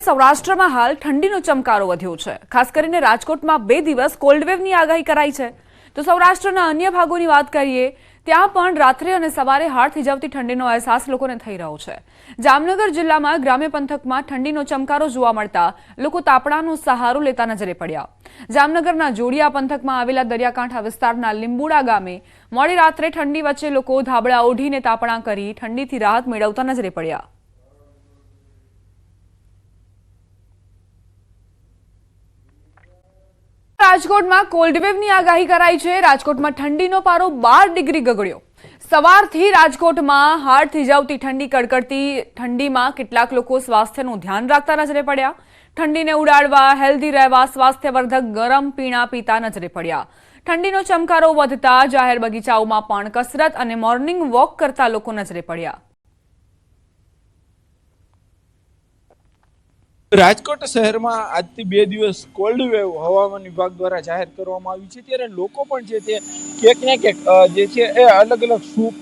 સૌરાષ્ટ્રમાં હાલ ઠંડીનો ચમકારો વધ્યો છે। ખાસ કરીને રાજકોટમાં 2 દિવસ કોલ્ડ વેવની આગાહી કરાઈ છે। તો સૌરાષ્ટ્રના અન્ય ભાગોની વાત કરીએ ત્યાં પણ રાત્રે અને સવારે હાડ થીજાવતી ઠંડીનો અહેસાસ લોકોને થઈ રહ્યો છે। જામનગર જિલ્લામાં ગ્રામ્ય પંથકમાં ઠંડીનો ચમકારો જોવા મળતા લોકો તાપણાનો સહારો લેતા નજરે પડ્યા। જામનગરના જોડિયા પંથકમાં આવેલા દરિયાકાંઠા વિસ્તારના લીંબુડા ગામે મોડી રાત્રે ઠંડી વચ્ચે લોકો ધાબળા ઓઢીને તાપણા કરી ઠંડીથી રાહત મેળવતા નજરે પડ્યા। રાજકોટમાં કોલ્ડ વેવની આગાહી કરાઈ છે। રાજકોટમાં ઠંડીનો પારો 12 ડિગ્રી ગગડ્યો। સવારથી રાજકોટમાં હાડ થીજાવતી ઠંડી કડકડતી ઠંડીમાં કેટલાક લોકો સ્વાસ્થ્યનું ધ્યાન રાખતા નજરે પડ્યા। ઠંડીને ઉડાડવા હેલ્ધી રહેવા સ્વાસ્થ્યવર્ધક ગરમ પીણા પીતા નજરે પડ્યા। ઠંડીનો ચમકારો વધતા જાહેર બગીચાઓમાં પણ કસરત અને મોર્નિંગ વોક કરતા લોકો નજરે પડ્યા। રાજકોટ શહેરમાં આજથી 2 દિવસ કોલ્ડ વેવ હવામાન વિભાગ દ્વારા જાહેર કરવામાં આવી છે, ત્યારે લોકો પણ છે તે ક્યાંક ને ક્યાંક જે છે એ અલગ અલગ સૂપ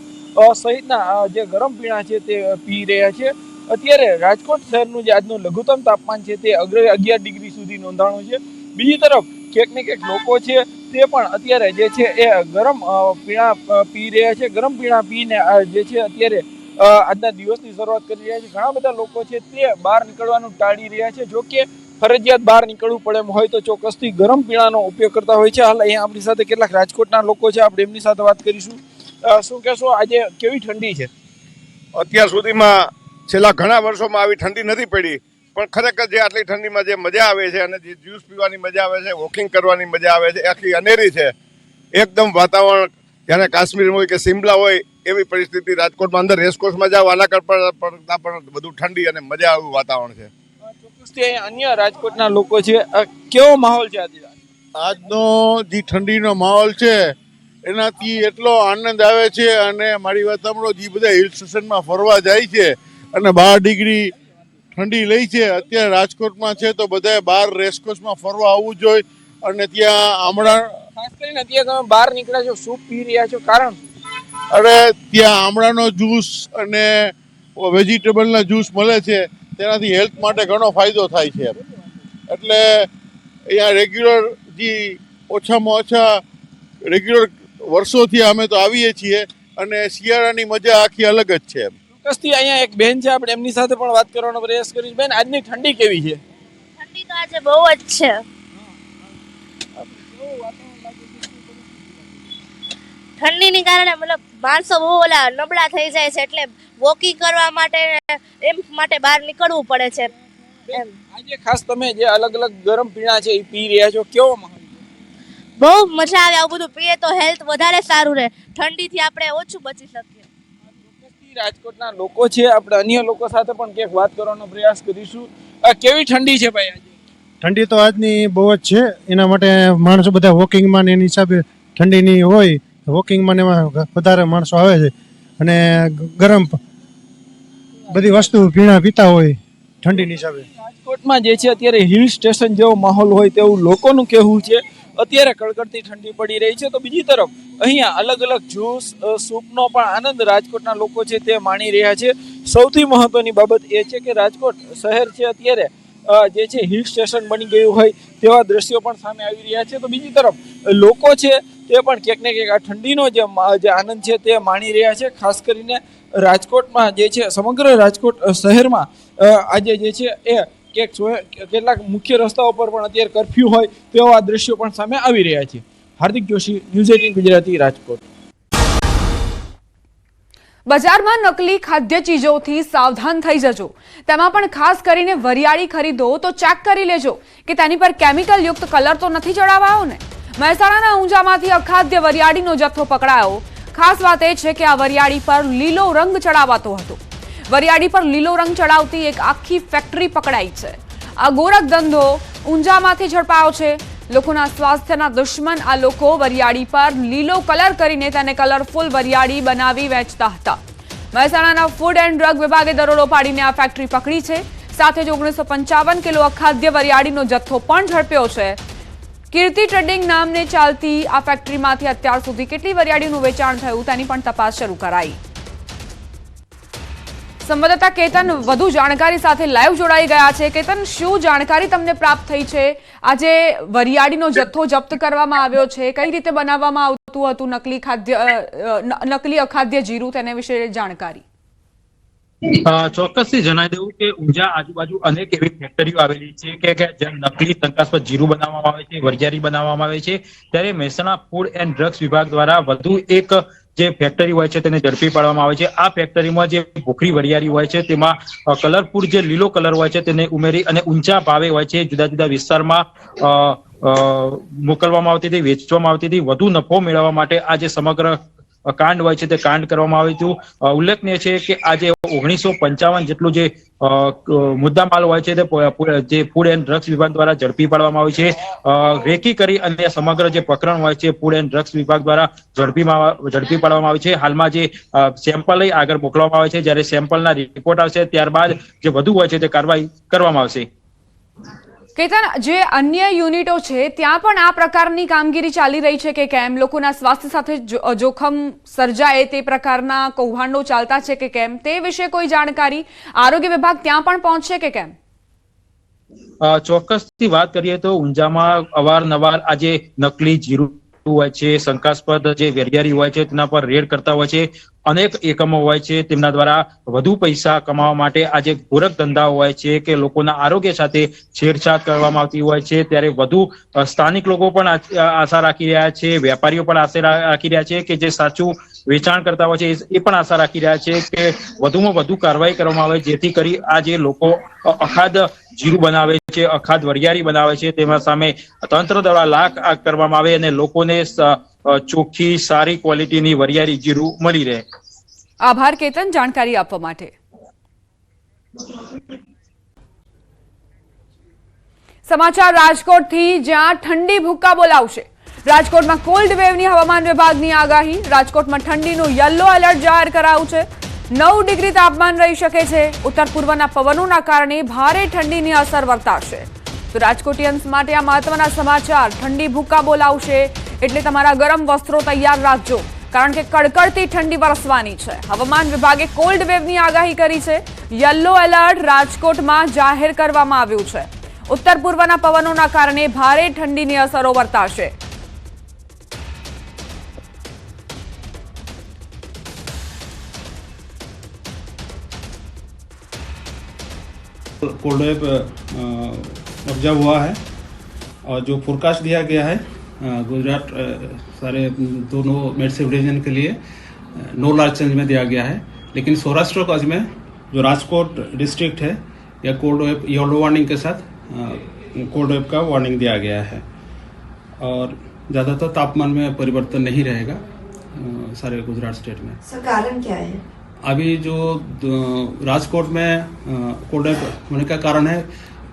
સહિતના જે ગરમ પીણા છે તે પી રહ્યા છે। અત્યારે રાજકોટ શહેરનું જે આજનું લઘુત્તમ તાપમાન છે તે 11 ડિગ્રી સુધી નોંધાણું છે। બીજી તરફ ક્યાંક ને ક્યાંક લોકો છે તે પણ અત્યારે જે છે એ ગરમ પીણા પી રહ્યા છે। ગરમ પીણા પીને જે છે અત્યારે આજના દિવસની શરૂઆત કરી રહ્યા છે। ઘણા બધા લોકો છે તે બહાર નીકળવાનું ટાળી રહ્યા છે। જો કે ફરજિયાત બહાર નીકળવું પડે એમ હોય તો ચોક્કસથી ગરમ પીણાનો ઉપયોગ કરતા હોય છે। હાલ અહીંયા આપણી સાથે કેટલાક રાજકોટના લોકો છે, આપણે એમની સાથે વાત કરીશું। શું કહેશો, આજે કેવી ઠંડી છે? અત્યાર સુધીમાં છેલ્લા ઘણા વર્ષોમાં આવી ઠંડી નથી પડી, પણ ખરેખર જે આટલી ઠંડીમાં જે મજા આવે છે અને જે જ્યુસ પીવાની મજા આવે છે, વોકિંગ કરવાની મજા આવે છે, આખી અનેરી છે। એકદમ વાતાવરણ જાણે કાશ્મીર હોય કે શિમલા હોય એવી પરિસ્થિતિ રાજકોટમાં અંદર રેસકોર્સમાં જાવ આના કરતા પણ બધું ઠંડી અને મજા આવું વાતાવરણ છે। ચોક્કસથી અન્ય રાજકોટના લોકો છે, કેવો માહોલ છે આજે? આજનો જે ઠંડીનો માહોલ છે એનાથી એટલો આનંદ આવે છે। અને મારી વાત સાંભળો, જે બધા હિલ સ્ટેશનમાં ફરવા જાય છે અને 12 ડિગ્રી ઠંડી લઈ છે, અત્યારે રાજકોટમાં છે તો બધાએ બહાર રેસકોર્સમાં ફરવા આવવું જોઈએ। અને ત્યાં આમળા, ખાસ કરીને અત્યારે તમે બહાર નીકળ્યા છો, સૂપ પી રહ્યા છો, કારણ? અરે ત્યાં આમળાનો જ્યુસ અને વેજીટેબલના જ્યુસ મળે છે, તેનાથી હેલ્થ માટે ઘણો ફાયદો થાય છે। એટલે અહીંયા રેગ્યુલર જે ઓછામાં ઓછા રેગ્યુલર વર્ષોથી અમે તો આવીએ છીએ અને શિયાળાની મજા આખી અલગ જ છે। ચોક્કસથી અહીંયા એક બેન છે, આપણે એમની સાથે પણ વાત કરવાનો પ્રયાસ કરીશ। બેન, આજની ઠંડી કેવી છે? ઠંડી તો આજે બહુ જ છે। ઠંડીની કારણે મતલબ માણસો બહુ નબળા થઈ જાય છે, એટલે વોકિંગ કરવા માટે એમ માટે બહાર નીકળવું પડે છે એમ। આજે ખાસ તમે જે અલગ અલગ ગરમ પીણા છે એ પી રહ્યા છો, કેવો માહોલ? બહુ મજા આવે। આવું બધું પીએ તો હેલ્થ વધારે સારું રહે, ઠંડીથી આપણે ઓછું બચી શકીએ। રાજકોટના લોકો છે, આપણે અન્ય લોકો સાથે પણ ક્યાંક વાત કરવાનો પ્રયાસ કરીશું। કેવી ઠંડી છે ભાઈ આજે? ઠંડી તો આજની બહુ જ છે, એના માટે માણસો બધા વોકિંગમાં ને એની હિસાબે ઠંડીની હોય વોકિંગમાં એમાં વધારે માણસો આવે છે અને ગરમ બધી વસ્તુ પીણા પીતા હોય ઠંડીની હિસાબે। રાજકોટમાં જે છે અત્યારે હિલ સ્ટેશન જેવો માહોલ હોય તેવું લોકોનું કહેવું છે। અત્યારે કડકડતી ઠંડી પડી રહી છે, તો બીજી તરફ અહીંયા અલગ અલગ જ્યુસ સૂપનો પણ આનંદ રાજકોટના લોકો છે તે માણી રહ્યા છે। સૌથી મહત્વની બાબત એ છે કે રાજકોટ શહેર છે અત્યારે જે છે હિલ સ્ટેશન બની ગયું હોય તેવા દ્રશ્યો પણ સામે આવી રહ્યા છે। તો બીજી તરફ લોકો છે તે પણ ક્યાંક ને ક્યાંક આ ઠંડીનો જે આનંદ છે તે માણી રહ્યા છે। ખાસ કરીને રાજકોટમાં જે છે સમગ્ર રાજકોટ શહેરમાં આજે જે છે એ કેટલાક મુખ્ય રસ્તાઓ પર પણ અત્યારે કર્ફ્યુ હોય તેવા દ્રશ્યો પણ સામે આવી રહ્યા છે। હાર્દિક જોશી, ન્યૂઝ 18 ગુજરાતી, રાજકોટ। બજારમાં નકલી ખાદ્ય ચીજોથી સાવધાન થઈ જજો। તેમાં પણ ખાસ કરીને વરિયાળી ખરીદો તો ચેક કરી લેજો કે તેની પર કેમિકલ યુક્ત કલર તો નથી ચડાવાયો ને। મહેસાણાના ઊંઝામાંથી અખાદ્ય વરિયાળીનો જથ્થો પકડાયો। ખાસ વાત એ છે કે આ વરિયાળી પર લીલો રંગ ચડાવાતો હતો। વરિયાળી પર લીલો રંગ ચડાવતી એક આખી ફેક્ટરી પકડાઈ છે। આ ગોરખ ધંધો ઊંઝામાંથી ઝડપાયો છે। લોકોના સ્વાસ્થ્યના દુશ્મન આ લોકો વરિયાળી પર લીલો કલર કરીને તેને કલરફુલ વરિયાળી બનાવી વેચતા હતા। મહેસાણાના ફૂડ એન્ડ ડ્રગ વિભાગે દરોડો પાડીને આ ફેક્ટરી પકડી છે। સાથે જ 1955 કિલો અખાદ્ય વરિયાળીનો જથ્થો પણ ઝડપ્યો છે। કીર્તિ ટ્રેડિંગ નામને ચાલતી આ ફેક્ટરીમાંથી અત્યાર સુધી કેટલી વરિયાળીનું વેચાણ થયું તેની પણ તપાસ શરૂ કરાઈ। સંવાદદાતા કેતન વધુ જાણકારી સાથે લાઈવ જોડાઈ ગયા છે. કેતન, શું જાણકારી તમને પ્રાપ્ત થઈ છે? આજે વરિયાળીનો જથ્થો જપ્ત કરવામાં આવ્યો છે, કઈ રીતે બનાવવામાં આવતું હતું નકલી અખાદ્ય જીરું, તેને વિશે જાણકારી? ચોક્કસથી જણાવી દેવું કે ઊંઝા આજુબાજુ અનેક એવી ફેક્ટરીઓ આવેલી છે કે જ્યાં નકલી શંકાસ્પદ જીરું બનાવવામાં આવે છે, વરિયાળી બનાવવામાં આવે છે. ત્યારે મહેસાણા ફૂડ એન્ડ ડ્રગ્સ વિભાગ દ્વારા વધુ એક જે ફેક્ટરી હોય છે તેને ઝડપી પાડવામાં આવે છે. આ ફેક્ટરીમાં જે ભૂખરી વરિયાળી હોય છે તેમાં કલરફુલ જે લીલો કલર હોય છે તેને ઉમેરી અને ઊંચા ભાવે હોય છે જુદા જુદા વિસ્તારમાં મોકલવામાં આવતી હતી, વેચવામાં આવતી હતી. વધુ નફો મેળવવા માટે આ જે સમગ્ર કાંડ હોય છે તે કાંડ કરવામાં આવ્યું હતું. ઉલ્લેખનીય છે કે આજે 1955 જેટલું જે મુદ્દામાલ હોય છે તે જે ફૂડ એન્ડ ડ્રગ્સ વિભાગ દ્વારા ઝડપી પાડવામાં આવ્યું છે. રેકી કરી અને સમગ્ર જે પ્રકરણ હોય છે ફૂડ એન્ડ ડ્રગ્સ વિભાગ દ્વારા ઝડપી પાડવામાં આવ્યું છે. હાલમાં જે સેમ્પલ લઈ આગળ મોકલવામાં આવે છે, જ્યારે સેમ્પલના રિપોર્ટ આવશે ત્યારબાદ જે વધુ હોય છે તે કાર્યવાહી કરવામાં આવશે. કેતન, જે અન્ય યુનિટો છે ત્યાં પણ આ પ્રકારની કામગીરી ચાલી રહી છે કે કેમ? લોકોના સ્વાસ્થ્ય સાથે જોખમ સર્જાય તે પ્રકારના કૌભાંડો ચાલતા છે કે કેમ, તે વિશે કોઈ જાણકારી? આરોગ્ય વિભાગ ત્યાં પણ પહોંચશે કે કેમ? ચોક્કસથી વાત કરીએ તો ઊંઝામાં અવારનવાર આજે નકલી જીરું હોય છે, શંકાસ્પદ જે વેરિયાળી હોય છે તેના પર રેડ કરતા હોય છે. અનેક એકમો હોય છે તેમના દ્વારા વધુ પૈસા કમાવા માટે આજે ગોરખ ધંધા હોય છે કે લોકોના આરોગ્ય સાથે છેડછાડ કરવામાં આવતી હોય છે. ત્યારે વધુ સ્થાનિક લોકો પણ આશા રાખી રહ્યા છે, વેપારીઓ પણ આશા રાખી રહ્યા છે કે જે સાચું વેચાણ કરતા હોય છે એ પણ આશા રાખી રહ્યા છે કે વધુમાં વધુ કાર્યવાહી કરવામાં આવે, જેથી કરી આ જે લોકો અખાધ જીરું બનાવે છે, અખાધ વરિયાળી બનાવે છે તેમાં સામે તંત્ર દ્વારા લાખ કરવામાં આવે અને લોકોને ચોખ્ખી સારી ક્વોલિટીની વરિયાળી જીરું મળી રહે. આભાર કેતન, જાણકારી આપવા માટે. સમાચાર રાજકોટથી, જ્યાં ઠંડી ભૂક્કા બોલાવશે. રાજકોટમાં કોલ્ડ વેવની હવામાન વિભાગની આગાહી. રાજકોટમાં ઠંડીનું યલો એલર્ટ જાહેર કરાયું છે. 9 ડિગ્રી તાપમાન રહી શકે છે. ઉત્તર પૂર્વના પવનોના કારણે ભારે ઠંડીની અસર વર્તાશે. તો રાજકોટિયન્સ માટે આ મહત્વના સમાચાર. ઠંડી ભૂક્કા બોલાવશે એટલે તમારા ગરમ વસ્ત્રો તૈયાર રાખજો, કારણ કે કડકડતી ઠંડી વરસવાની છે. હવામાન વિભાગે કોલ્ડ વેવની આગાહી કરી છે. યલો એલર્ટ રાજકોટમાં જાહેર કરવામાં આવ્યું છે. ઉત્તર પૂર્વના પવનોના કારણે ભારે ઠંડીની અસરો વર્તાશે. कोल्ड वेव ऑब्जर्व हुआ है और जो फोरकास्ट दिया गया है गुजरात सारे दोनों मेडसिव रीजन के लिए नो लार्ज चेंज में दिया गया है, लेकिन सौराष्ट्र कच्छ में जो राजकोट डिस्ट्रिक्ट है या कोल्ड वेव येलो वार्निंग के साथ कोल्ड वेव का वार्निंग दिया गया है और ज़्यादातर तापमान में परिवर्तन नहीं रहेगा सारे गुजरात स्टेट में. सर, कारण क्या है? अभी जो राजकोट में कोल्ड वेव होने का कारण है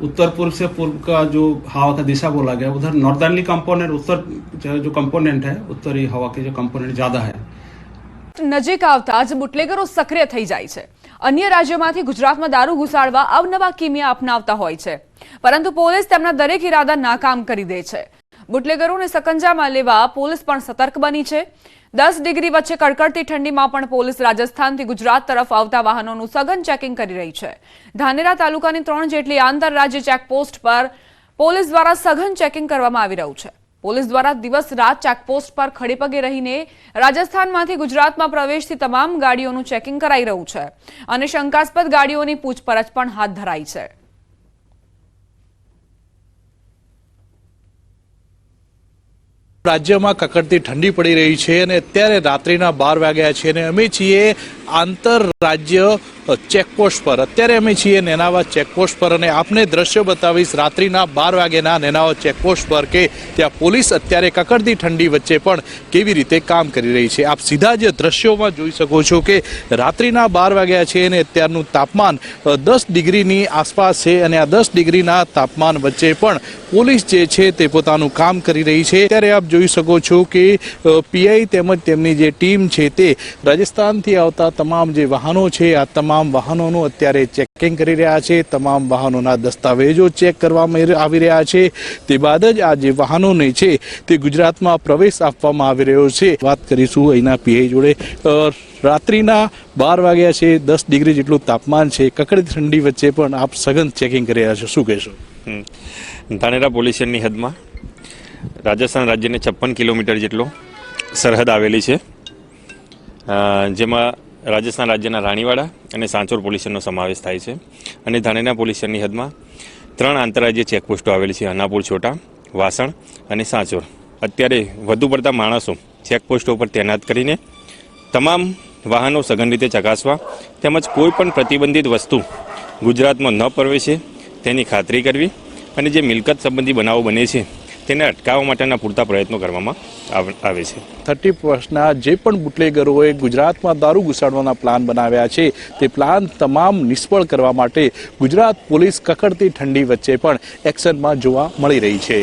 उत्तर पूर्व से पूर्व का जो हवा का दिशा बोला गया, उधर नॉर्दर्नली कंपोनेंट उत्तर जो कंपोनेंट है उत्तरी हवा के जो कंपोनेंट ज्यादा है. નજીક આવતા જ બુટલેગરો સક્રિય થઈ જાય છે. અન્ય રાજ્યોમાંથી ગુજરાતમાં દારૂ ઘુસાડવા અવનવા કિમિયા અપનાવતા હોય છે, પરંતુ પોલીસ તેમના દરેક ઇરાદા નાકામ કરી દે છે. બુટલેગરોને સકંજામાં લેવા પોલીસ પણ સતર્ક બની છે. 10 ડિગ્રી વચ્ચે કડકડતી ઠંડીમાં પણ પોલીસ રાજસ્થાનથી ગુજરાત તરફ આવતા વાહનોનું સઘન ચેકિંગ કરી રહી છે. ધાનેરા તાલુકાની 3 જેટલી આંતરરાજ્ય ચેકપોસ્ટ પર પોલીસ દ્વારા સઘન ચેકિંગ કરવામાં આવી રહ્યું છે. પોલીસ દ્વારા દિવસ રાત ચેકપોસ્ટ પર ખડેપગે રહીને રાજસ્થાનમાંથી ગુજરાતમાં પ્રવેશતી તમામ ગાડીઓનું ચેકિંગ કરાઈ રહ્યું છે અને શંકાસ્પદ ગાડીઓની પૂછપરછ પણ હાથ ધરાઈ છે. રાજ્યમાં કકડતી ઠંડી પડી રહી છે અને અત્યારે રાત્રિના 12 વાગ્યા છે અને અમે છીએ આંતરરાજ્ય ચેકપોસ્ટ પર. અત્યારે અમે છીએ નેનાવા ચેકપોસ્ટ પર અને આપને દ્રશ્યો બતાવીશ રાત્રિના 12 વાગ્યાના નેનાવા ચેકપોસ્ટ પર કે ત્યાં પોલીસ અત્યારે કકડતી ઠંડી વચ્ચે પણ કેવી રીતે કામ કરી રહી છે. આપ સીધા જ દ્રશ્યોમાં જોઈ શકો છો કે રાત્રિના 12 વાગ્યા છે અને અત્યારનું તાપમાન 10 ડિગ્રીની આસપાસ છે અને આ 10 ડિગ્રીના તાપમાન વચ્ચે પણ પોલીસ જે છે તે પોતાનું કામ કરી રહી છે. ત્યારે આપ જોઈ શકો છો કે પીઆઈ તેમજ તેમની જે ટીમ છે તે રાજસ્થાનથી આવતા તમામ જે વાહનો છે આ તમામ વાહનોનું અત્યારે ચેકિંગ કરી રહ્યા છે. તમામ વાહનોના દસ્તાવેજો ચેક કરવામાં આવી રહ્યા છે. તે બાદ જ આ જે વાહનોને છે તે ગુજરાતમાં પ્રવેશ આપવામાં આવી રહ્યો છે. વાત કરીશું અહીંના પીઆઈ જોડે. રાત્રિના 12 વાગ્યા છે, 10 ડિગ્રી જેટલું તાપમાન છે, કકડી ઠંડી વચ્ચે પણ આપ સઘન ચેકિંગ કરી રહ્યા છો, શું કહેશો? ધાનેરા પોલીસ સ્ટેશનની હદમાં રાજસ્થાન રાજ્યને 56 કિલોમીટર જેટલો સરહદ આવેલી છે, જેમાં રાજસ્થાન રાજ્યના રાણીવાડા અને સાંચોર પોલીસ સ્ટેશનનો સમાવેશ થાય છે. અને ધાનેરા પોલીસ સ્ટેશનની હદમાં 3 આંતરરાજ્ય ચેકપોસ્ટો આવેલી છે, અનાપુર, છોટા, વાસણ અને સાંચોર. અત્યારે વધુ પડતા માણસો ચેકપોસ્ટો પર તૈનાત કરીને તમામ વાહનો સઘન રીતે ચકાસવા તેમજ કોઈ પણ પ્રતિબંધિત વસ્તુ ગુજરાતમાં ન પ્રવેશે તેની ખાતરી કરવી અને જે મિલકત સંબંધી બનાવો બને છે તેને અટકાવવા માટેના પૂરતા પ્રયત્નો કરવામાં આવે છે. 30 વર્ષના જે પણ બુટલેગરોએ ગુજરાતમાં દારૂ ઘુસાડવાના પ્લાન બનાવ્યા છે તે પ્લાન તમામ નિષ્ફળ કરવા માટે ગુજરાત પોલીસ કકડતી ઠંડી વચ્ચે પણ એક્શનમાં જોવા મળી રહી છે.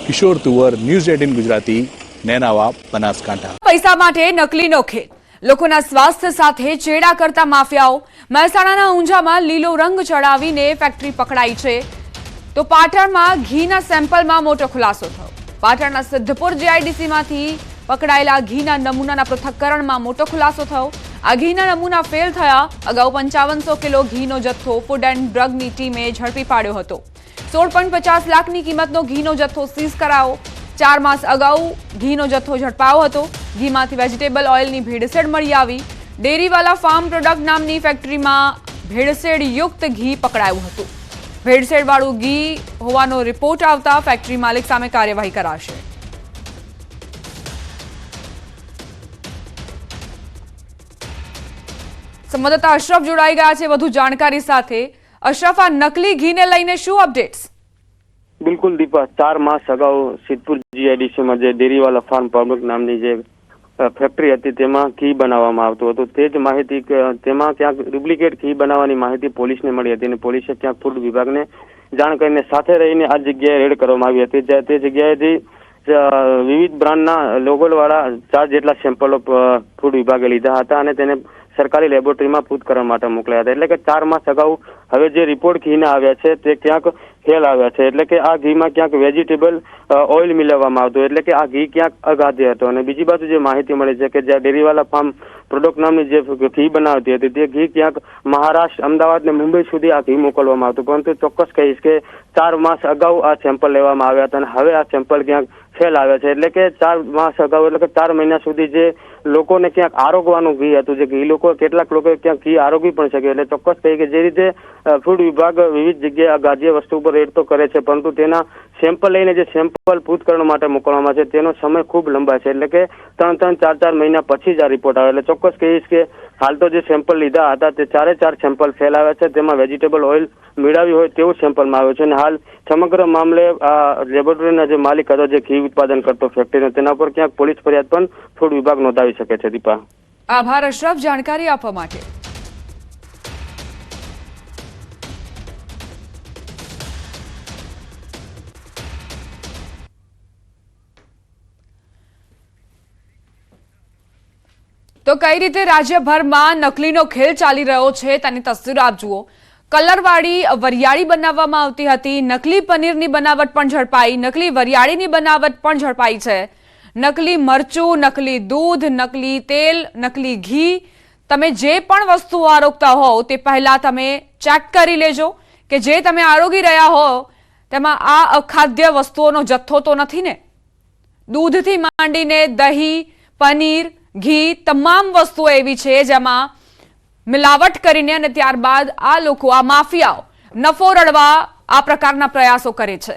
કિશોર તુવર, ન્યૂઝ 18 ગુજરાતી, નેનાવા, બનાસકાંઠા. પૈસા માટે નકલીનો ખેલ, લોકોના સ્વાસ્થ્ય સાથે ચેડા કરતા માફિયાઓ. મહેસાણાના ઊંઝામાં લીલો રંગ ચડાવીને ફેક્ટરી પકડાઈ છે. તો પાટણમાં ઘીના સેમ્પલમાં મોટો ખુલાસો થયો. પાટણના સિદ્ધપુર જીઆઈડીસીમાંથી પકડાયેલા ઘીના નમૂનાના પૃથ્થકરણમાં મોટો ખુલાસો થયો. આ ઘીના નમૂના ફેલ થયા. અગાઉ 5500 કિલો ઘીનો જથ્થો ફૂડ એન્ડ ડ્રગની ટીમે ઝડપી પાડ્યો હતો. 16.50 લાખની કિંમતનો ઘીનો જથ્થો સીઝ કરાયો. 4 માસ અગાઉ ઘીનો જથ્થો ઝડપાયો હતો. ઘીમાંથી વેજીટેબલ ઓઇલની ભેળસેળ મળી આવી. ડેરીવાલા ફાર્મ પ્રોડક્ટ નામની ફેક્ટરીમાં ભેળસેળ યુક્ત ઘી પકડાયું હતું. ભેળસેળવાળું ઘી હોવાનો રિપોર્ટ આવતા ફેક્ટરી માલિક સામે કાર્યવાહી કરાશે. સંવાદદાતા અશરફ જોડાઈ ગયા છે વધુ જાણકારી સાથે. અશરફ, આ નકલી ઘીને લઈને શું અપડેટ્સ? બિલકુલ દીપા, 4 માસ અગાઉ સિદ્ધપુર જીઆઈડીસીમાં જે ડેરીવાલા ફાર્મ પ્રોડક્ટ નામની જે ફેક્ટરી હતી તેમાં ઘી બનાવવામાં આવતું હતું. તે જ માહિતી તેમાં ક્યાંક ડુપ્લિકેટ ઘી બનાવવાની માહિતી પોલીસને મળી હતી અને પોલીસે ક્યાંક ફૂડ વિભાગને જાણ કરીને સાથે રહીને આ જગ્યાએ રેડ કરવામાં આવી હતી. તે જગ્યાએથી વિવિધ બ્રાન્ડના લોગોવાળા 4 જેટલા સેમ્પલો ફૂડ વિભાગે લીધા હતા અને તેને સરકારી લેબોરેટરીમાં પૂછ કરવા માટે મોકલ્યા હતા. એટલે કે 4 માસ અગાઉ હવે જે રિપોર્ટ ઘીના આવ્યા છે તે ક્યાંક ફેલ આવ્યા છે. એટલે કે આ ઘીમાં ક્યાંક વેજીટેબલ ઓઇલ મિલાવવામાં આવતું, એટલે કે આ ઘી ક્યાંક અગાધ્ય હતો. અને બીજી બાજુ જે માહિતી મળી છે કે જ્યાં ડેરીવાલા ફાર્મ પ્રોડક્ટ નામની જે ઘી બનાવતી હતી તે ઘી ક્યાંક મહારાષ્ટ્ર, અમદાવાદ ને મુંબઈ સુધી આ ઘી મોકલવામાં આવતું. પરંતુ ચોક્કસ કહીશ કે 4 માસ અગાઉ આ સેમ્પલ લેવામાં આવ્યા હતા અને હવે આ સેમ્પલ ક્યાંક ફેલ આવ્યા છે. એટલે કે 4 માસ અગાઉ, એટલે કે 4 મહિના સુધી જે લોકોને ક્યાંક આરોગવાનું ઘી હતું, જે ઘી લોકો કેટલાક લોકો ક્યાંક ઘી આરોગી પણ શકે. એટલે ચોક્કસ કહી કે જે રીતે ફૂડ વિભાગ વિવિધ જગ્યાએ ગાજ્ય વસ્તુ ઉપર રેડ તો કરે છે, પરંતુ તેના સેમ્પલ લઈને જે સેમ્પલ પૂથકરણ માટે મોકલવામાં છે તેનો સમય ખૂબ લંબાય છે. એટલે કે 3-3, 4-4 મહિના પછી જ આ રિપોર્ટ આવે. એટલે ચોક્કસ કહીશ કે હાલ તો જે સેમ્પલ લીધા હતા તે 4 સેમ્પલ ફેલ આવ્યા છે. તેમાં વેજીટેબલ ઓઇલ મેળવ્યું હોય તેવું સેમ્પલમાં આવ્યું છે. અને હાલ સમગ્ર મામલે આ લેબોરેટરીના જે માલિક હતો, જે ઘી ઉત્પાદન કરતો ફેક્ટરીનો, તેના પર ક્યાંક પોલીસ ફરિયાદ પણ ફૂડ વિભાગ નોંધાવી શકે છે. દીપા, આભાર અશરફ જાણકારી આપવા માટે. તો કઈ રીતે રાજ્યભરમાં નકલીનો ખેલ ચાલી રહ્યો છે તેની તસવીર આપ જુઓ. કલરવાળી વરિયાળી બનાવવામાં આવતી હતી. નકલી પનીરની બનાવટ પણ ઝડપાઈ. નકલી વરિયાળીની બનાવટ પણ ઝડપાઈ છે. નકલી મરચું, નકલી દૂધ, નકલી તેલ, નકલી ઘી. તમે જે પણ વસ્તુઓ આરોગતા હોવ તે પહેલા તમે ચેક કરી લેજો કે જે તમે આરોગી રહ્યા હો તેમાં આ અખાદ્ય વસ્તુઓનો જથ્થો તો નથી ને. દૂધથી માંડીને દહીં, પનીર, ઘી, તમામ વસ્તુઓ એવી છે જેમાં મિલાવટ કરીને અને ત્યારબાદ આ લોકો, આ માફિયાઓ નફો રળવા આ પ્રકારના પ્રયાસો કરે છે.